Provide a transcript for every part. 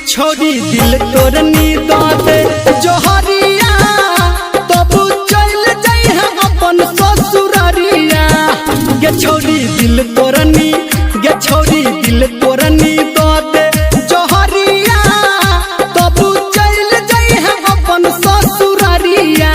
छोड़ी दिल तोरनी दाते जोहरिया तब चल जाई है अपन ससुरारिया। गे छोड़ी दिल तोरनी दाते जोहरिया तब चल जाई है अपन ससुरारिया।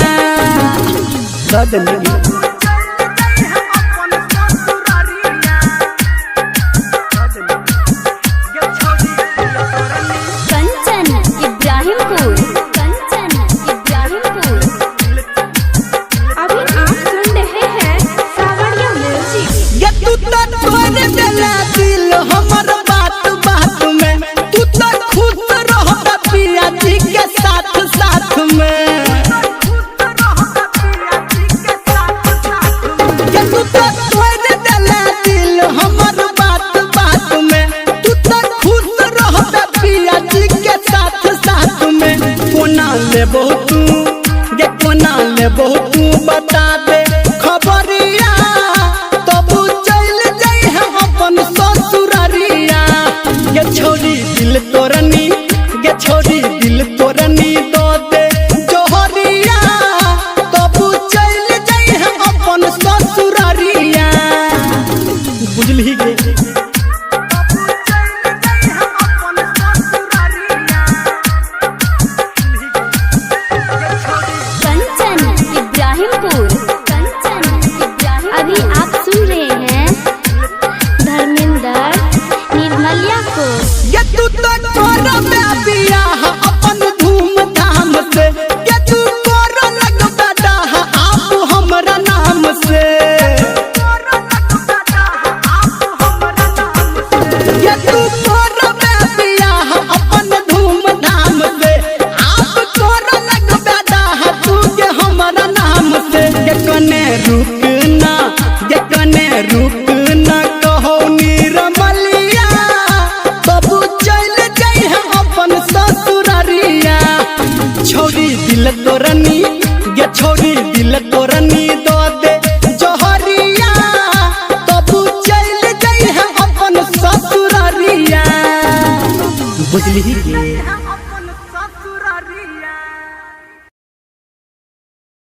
बहुत बता दे खबरिया तब चल जाई है अपन ससुरारिया। गे छोड़ी दिल तोरनी दो दे जोहरिया तब चल जाई है अपन ससुरारिया। बुझली गे रुकना कहो निरमलिया तब चल जाई है अपन ससुरारिया। छोड़ी दिल तोरनी